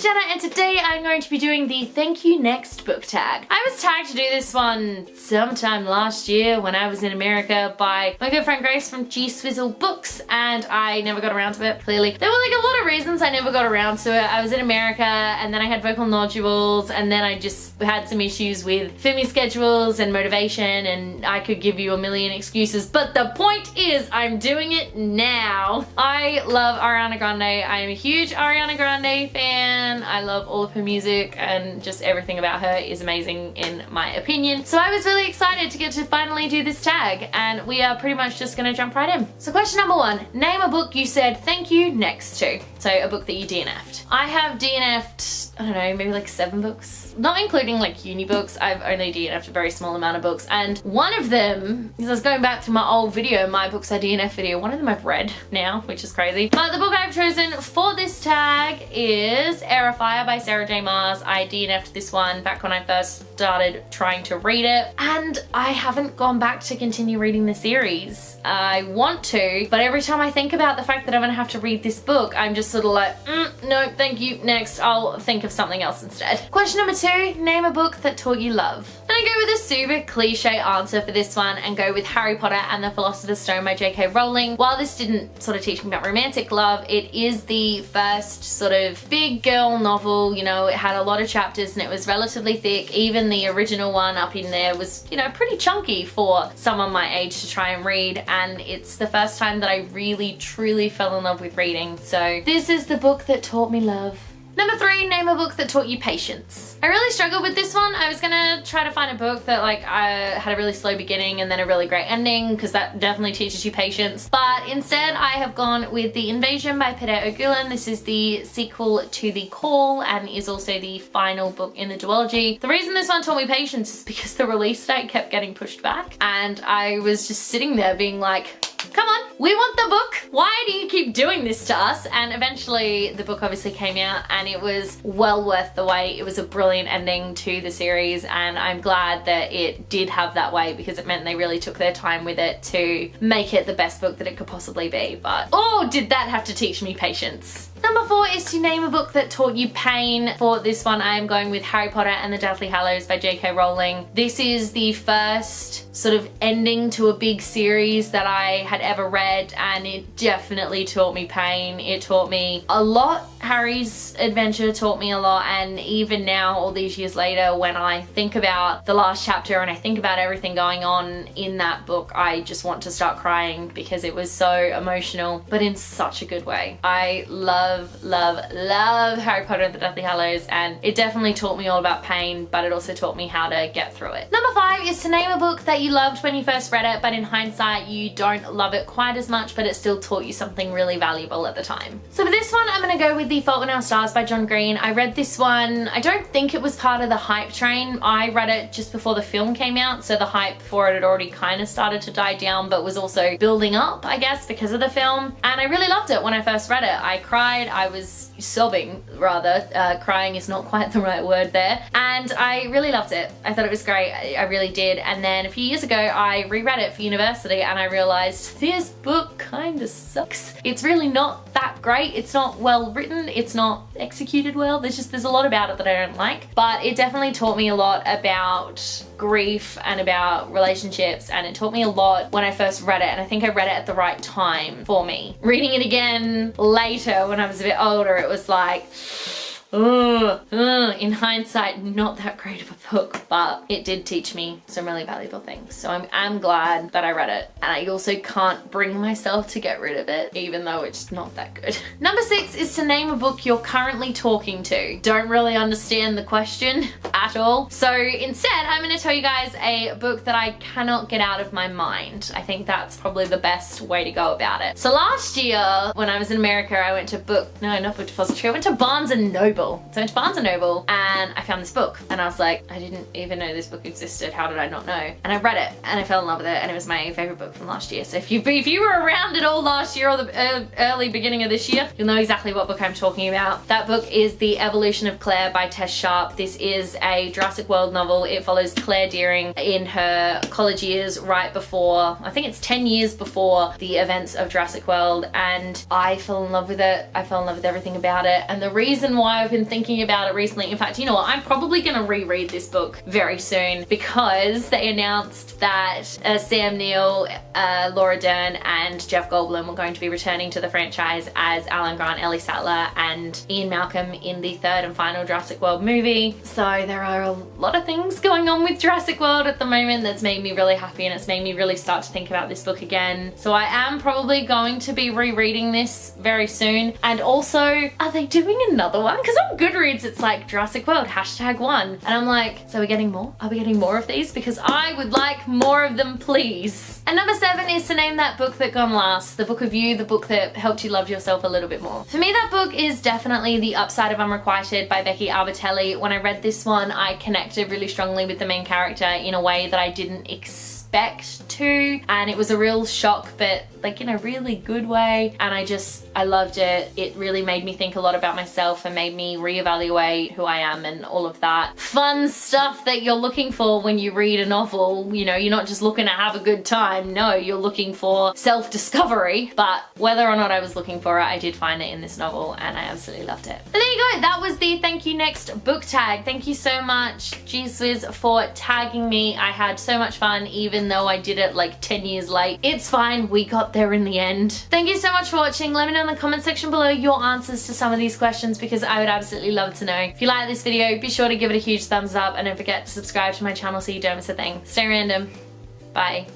Jenna, and today I'm going to be doing the Thank You Next book tag. I was tagged to do this one sometime last year when I was in America by my good friend Grace from G Swizzle Books, and I never got around to it, clearly. There were like a lot of reasons I never got around to it. I was in America, and then I had vocal nodules, and then I just had some issues with filming schedules and motivation, and I could give you a million excuses, but the point is I'm doing it now. I love Ariana Grande. I am a huge Ariana Grande fan. I love all of her music, and just everything about her is amazing in my opinion. So I was really excited to get to finally do this tag, and we are pretty much just gonna jump right in. So question number one, name a book you said thank you next to. So a book that you DNF'd. I have DNF'd, I don't know, maybe like 7 books. Not including like uni books. I've only DNF'd a very small amount of books, and one of them, because I was going back to my old video, my books I DNF video, one of them I've read now, which is crazy. But the book I've chosen for this tag is Air of Fire by Sarah J Maas. I DNF'd this one back when I first started trying to read it, and I haven't gone back to continue reading the series. I want to, but every time I think about the fact that I'm gonna have to read this book, I'm just sort of like, no, thank you, next. I'll think of something else instead. Question number 2, name a book that taught you love. And I go with a super cliche answer for this one and go with Harry Potter and the Philosopher's Stone by J.K. Rowling. While this didn't sort of teach me about romantic love, it is the first sort of big girl novel. You know, it had a lot of chapters and it was relatively thick. Even the original one up in there was, you know, pretty chunky for someone my age to try and read, and it's the first time that I really truly fell in love with reading. So this is the book that taught me love. Number 3, name a book that taught you patience. I really struggled with this one. I was gonna try to find a book that like had a really slow beginning and then a really great ending, because that definitely teaches you patience. But instead I have gone with The Invasion by Peter O'Gulan. This is the sequel to The Call and is also the final book in the duology. The reason this one taught me patience is because the release date kept getting pushed back, and I was just sitting there being like, come on, we want the book. Why do you keep doing this to us? And eventually the book obviously came out, and it was well worth the wait. It was a brilliant ending to the series, and I'm glad that it did have that way, because it meant they really took their time with it to make it the best book that it could possibly be. But oh, did that have to teach me patience. Number 4 is to name a book that taught you pain. For this one, I am going with Harry Potter and the Deathly Hallows by J.K. Rowling. This is the first sort of ending to a big series that I had ever read, and it definitely taught me pain. It taught me a lot. Harry's adventure taught me a lot, and even now, all these years later, when I think about the last chapter and I think about everything going on in that book, I just want to start crying because it was so emotional, but in such a good way. I love Harry Potter and the Deathly Hallows, and it definitely taught me all about pain, but it also taught me how to get through it. Number 5 is to name a book that you loved when you first read it, but in hindsight you don't love it quite as much, but it still taught you something really valuable at the time. So for this one, I'm gonna go with The Fault in Our Stars by John Green. I read this one, I don't think it was part of the hype train. I read it just before the film came out, so the hype for it had already kind of started to die down, but was also building up, I guess, because of the film. And I really loved it when I first read it. I cried, I was sobbing rather. Crying is not quite the right word there. And I really loved it. I thought it was great. I really did. And then a few years ago, I reread it for university, and I realized this book kind of sucks. It's really not that great. It's not well written. It's not executed well. There's a lot about it that I don't like, but it definitely taught me a lot about grief and about relationships, and it taught me a lot when I first read it, and I think I read it at the right time for me. Reading it again later when I was a bit older, it was like, in hindsight, not that great of a book, but it did teach me some really valuable things. So I'm glad that I read it, and I also can't bring myself to get rid of it, even though it's not that good. Number 6 is to name a book you're currently talking to. Don't really understand the question at all. So instead, I'm going to tell you guys a book that I cannot get out of my mind. I think that's probably the best way to go about it. So last year, when I was in America, I went to Book Depository, I went to Barnes & Noble. So I went to Barnes & Noble and I found this book, and I was like, I didn't even know this book existed. How did I not know? And I read it and I fell in love with it, and it was my favorite book from last year. So if you were around at all last year or the early beginning of this year, you'll know exactly what book I'm talking about. That book is The Evolution of Claire by Tess Sharp. This is a Jurassic World novel. It follows Claire Dearing in her college years right before, I think it's 10 years before the events of Jurassic World, and I fell in love with it. I fell in love with everything about it, and the reason why I I've been thinking about it recently. In fact, you know what? I'm probably gonna reread this book very soon because they announced that Sam Neill, Laura Dern, and Jeff Goldblum were going to be returning to the franchise as Alan Grant, Ellie Sattler, and Ian Malcolm in the third and final Jurassic World movie. So there are a lot of things going on with Jurassic World at the moment that's made me really happy, and it's made me really start to think about this book again. So I am probably going to be rereading this very soon. And also, are they doing another one? Because on Goodreads it's like Jurassic World #1, and I'm like, so we're getting more? Are we getting more of these? Because I would like more of them, please. And number 7 is to name that book that gone last, the book of you, the book that helped you love yourself a little bit more. For me, that book is definitely The Upside of Unrequited by Becky Albertelli. When I read this one, I connected really strongly with the main character in a way that I didn't expect to, and it was a real shock, but like in a really good way, and I loved it. It really made me think a lot about myself and made me reevaluate who I am and all of that fun stuff that you're looking for when you read a novel. You know, you're not just looking to have a good time, no, you're looking for self-discovery. But whether or not I was looking for it, I did find it in this novel, and I absolutely loved it. But there you go, that was the Thank You Next book tag. Thank you so much, G Swizz, for tagging me. I had so much fun, even though I did it like 10 years late. It's fine, we got there in the end. Thank you so much for watching. Let me know in the comment section below your answers to some of these questions, because I would absolutely love to know. If you like this video, be sure to give it a huge thumbs up, and don't forget to subscribe to my channel so you don't miss a thing. Stay random. Bye.